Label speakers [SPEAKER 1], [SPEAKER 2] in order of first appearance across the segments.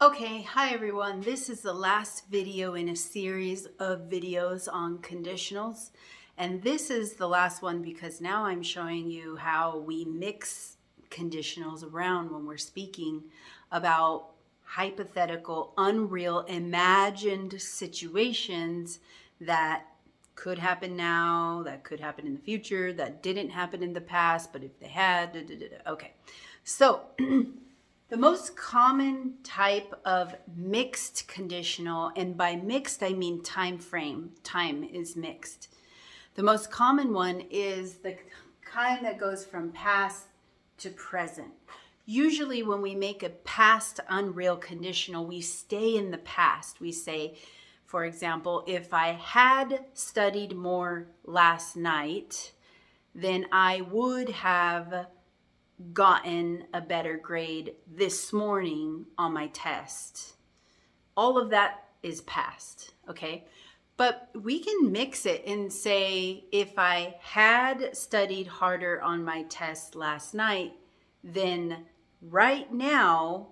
[SPEAKER 1] Okay, hi everyone. This is the last video in a series of videos on conditionals. And this is the last one because now I'm showing you how we mix conditionals around when we're speaking about hypothetical, unreal, imagined situations that could happen now, that could happen in the future, that didn't happen in the past, but if they had, okay. So, the most common type of mixed conditional, and by mixed I mean time frame, time is mixed. The most common one is the kind that goes from past to present. Usually when we make a past unreal conditional, we stay in the past. We say, for example, if I had studied more last night, then I would have gotten a better grade this morning on my test. All of that is past, okay? But we can mix it and say, if I had studied harder on my test last night, then right now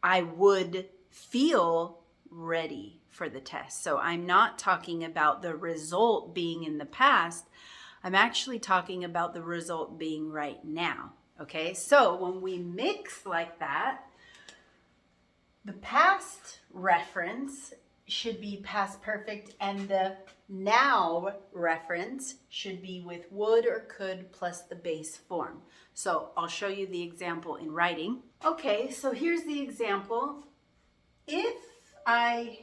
[SPEAKER 1] I would feel ready for the test. So I'm not talking about the result being in the past. I'm actually talking about the result being right now. Okay, so when we mix like that, the past reference should be past perfect and the now reference should be with would or could plus the base form. So I'll show you the example in writing. Okay, so here's the example. If I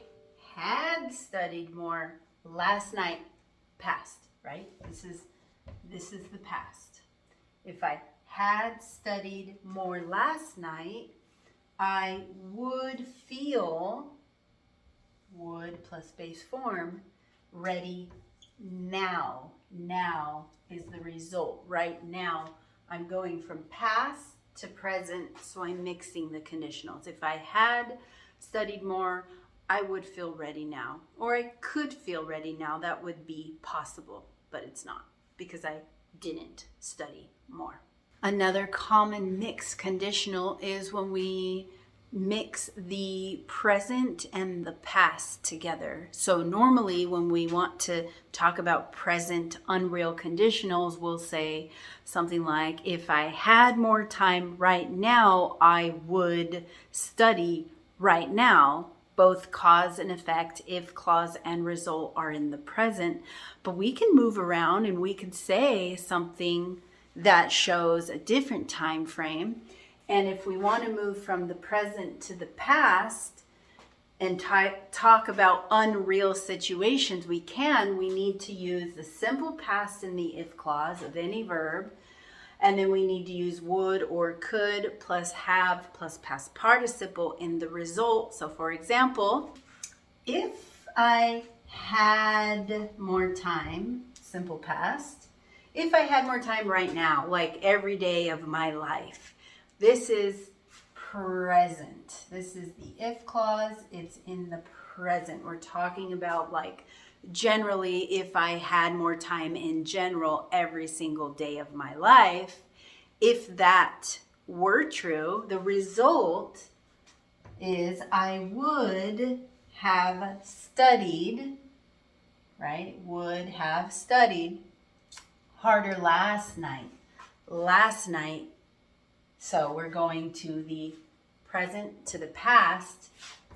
[SPEAKER 1] had studied more last night, past, right? This is the past. If I had studied more last night, I would feel, would plus base form, ready now. Now is the result. Right now, I'm going from past to present, so I'm mixing the conditionals. If I had studied more, I would feel ready now. Or I could feel ready now. That would be possible, but it's not because I didn't study more. Another common mixed conditional is when we mix the present and the past together. So normally when we want to talk about present unreal conditionals, we'll say something like, if I had more time right now, I would study right now. Both cause and effect, if clause and result are in the present. But we can move around and we could say something that shows a different time frame. And if we want to move from the present to the past and talk about unreal situations, we can. We need to use the simple past in the if clause of any verb. And then we need to use would or could plus have plus past participle in the result. So for example, if I had more time, simple past, if I had more time right now, like every day of my life, this is present. This is the if clause. It's in the present. We're talking about like generally if I had more time in general every single day of my life. If that were true, the result is I would have studied, right? Would have studied harder last night. Last night. So we're going to the present to the past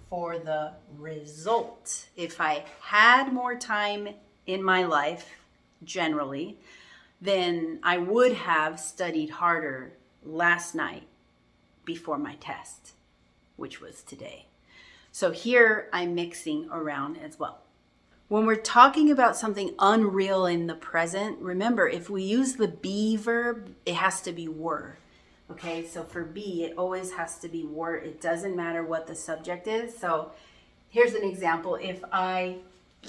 [SPEAKER 1] for the result. If I had more time in my life, generally, then I would have studied harder last night before my test, which was today. So here I'm mixing around as well. When we're talking about something unreal in the present, remember, if we use the be verb, it has to be were. Okay, so for be, it always has to be were. It doesn't matter what the subject is. So here's an example. If I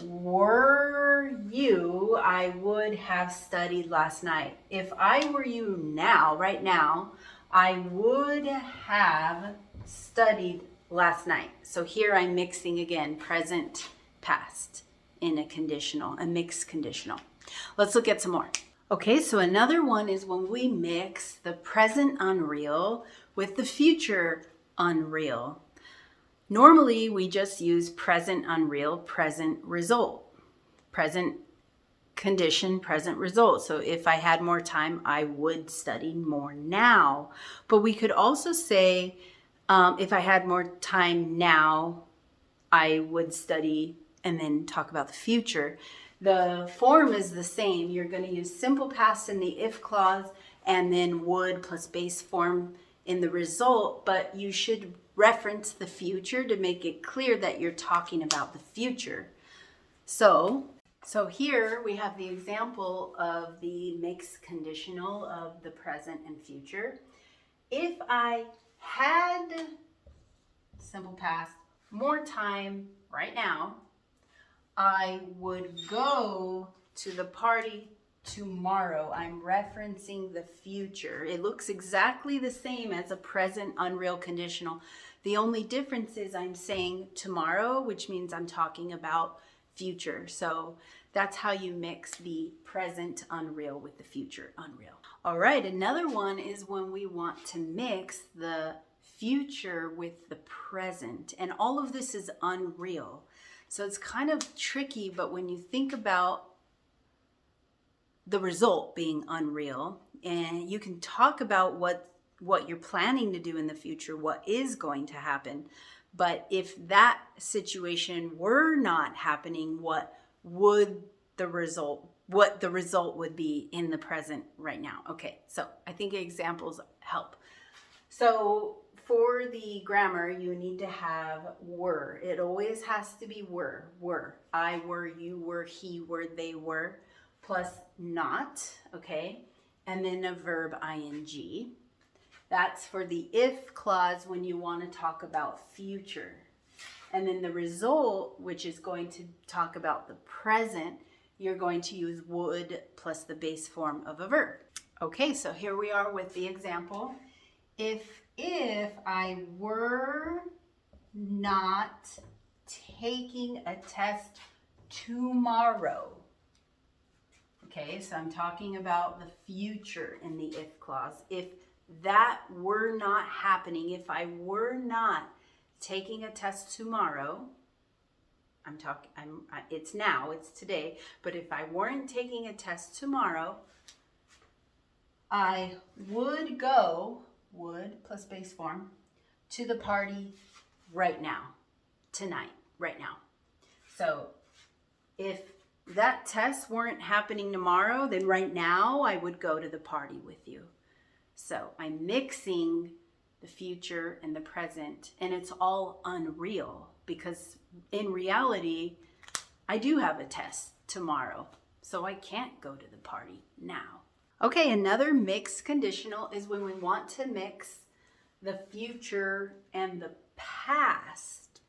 [SPEAKER 1] were you, I would have studied last night. If I were you now, right now, I would have studied last night. So here I'm mixing again, present, past in a conditional, a mixed conditional. Let's look at some more. Okay, so another one is when we mix the present unreal with the future unreal. Normally, we just use present unreal, present result, present condition, present result. So if I had more time, I would study more now. But we could also say, if I had more time now, I would study and then talk about the future. The form is the same. You're going to use simple past in the if clause and then would plus base form in the result, but you should reference the future to make it clear that you're talking about the future. So here we have the example of the mixed conditional of the present and future. If I had, simple past, more time right now, I would go to the party tomorrow. I'm referencing the future. It looks exactly the same as a present unreal conditional. The only difference is I'm saying tomorrow, which means I'm talking about future. So that's how you mix the present unreal with the future unreal. All right, another one is when we want to mix the future with the present, and all of this is unreal. So it's kind of tricky, but when you think about the result being unreal, and you can talk about what you're planning to do in the future, what is going to happen. But if that situation were not happening, what the result would be in the present right now. Okay, so I think examples help. So for the grammar, you need to have were. It always has to be were. I were, you were, he were, they were, plus not, okay? And then a verb ing. That's for the if clause when you want to talk about future. And then the result, which is going to talk about the present, you're going to use would plus the base form of a verb. Okay, so here we are with the example. If I were not taking a test tomorrow. Okay, so I'm talking about the future in the if clause. If that were not happening, if I were not taking a test tomorrow, it's now, it's today, but if I weren't taking a test tomorrow, I would go, would plus base form, to the party right now, tonight, right now. So if that test weren't happening tomorrow, then right now I would go to the party with you. So I'm mixing the future and the present, and it's all unreal because in reality, I do have a test tomorrow, so I can't go to the party now. Okay, another mixed conditional is when we want to mix the future and the past.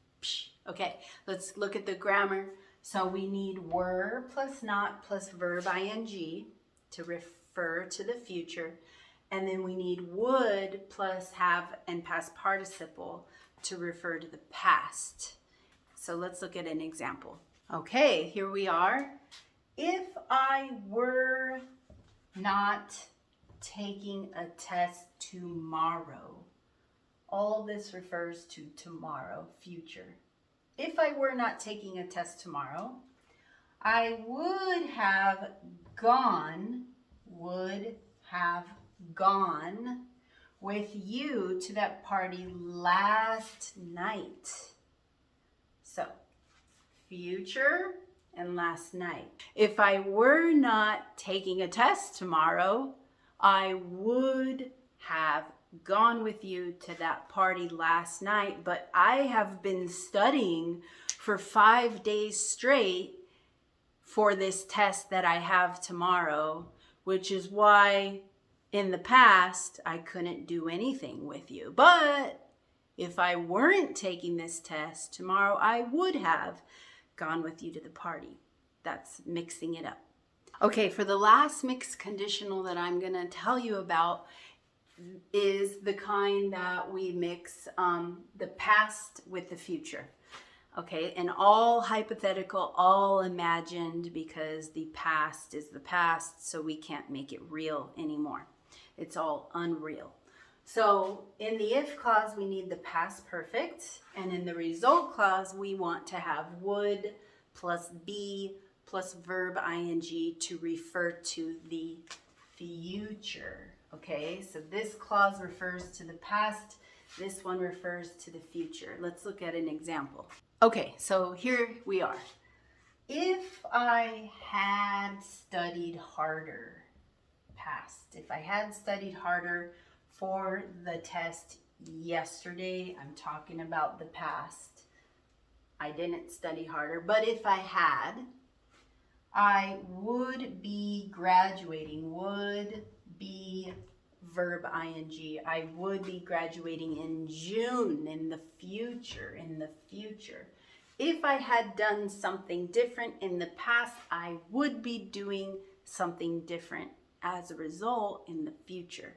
[SPEAKER 1] Okay, let's look at the grammar. So we need were plus not plus verb ing to refer to the future. And then we need would plus have and past participle to refer to the past. So let's look at an example. Okay, here we are. If I were not taking a test tomorrow, all this refers to tomorrow, future. If I were not taking a test tomorrow, I would have gone with you to that party last night. So, future and last night. If I were not taking a test tomorrow, I would have gone with you to that party last night, but I have been studying for 5 days straight for this test that I have tomorrow, which is why in the past I couldn't do anything with you. But if I weren't taking this test tomorrow, I would have gone with you to the party. That's mixing it up. Okay, for the last mixed conditional that I'm going to tell you about is the kind that we mix the past with the future. Okay, and all hypothetical, all imagined, because the past is the past, so we can't make it real anymore. It's all unreal. So in the if clause, we need the past perfect. And in the result clause, we want to have would plus be plus verb ing to refer to the future. Okay, so this clause refers to the past. This one refers to the future. Let's look at an example. Okay, so here we are. If I had studied harder, past. If I had studied harder for the test yesterday, I'm talking about the past. I didn't study harder, but if I had, I would be graduating, would be verb ing. I would be graduating in June, in the future, in the future. If I had done something different in the past, I would be doing something different as a result in the future.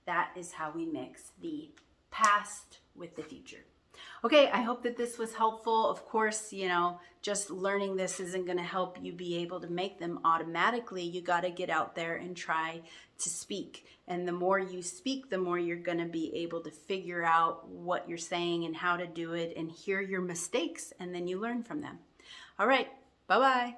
[SPEAKER 1] That is how we mix the past with the future. Okay, I hope that this was helpful. Of course, just learning this isn't going to help you be able to make them automatically. You got to get out there and try to speak. And the more you speak, the more you're going to be able to figure out what you're saying and how to do it and hear your mistakes, and then you learn from them. All right, bye-bye.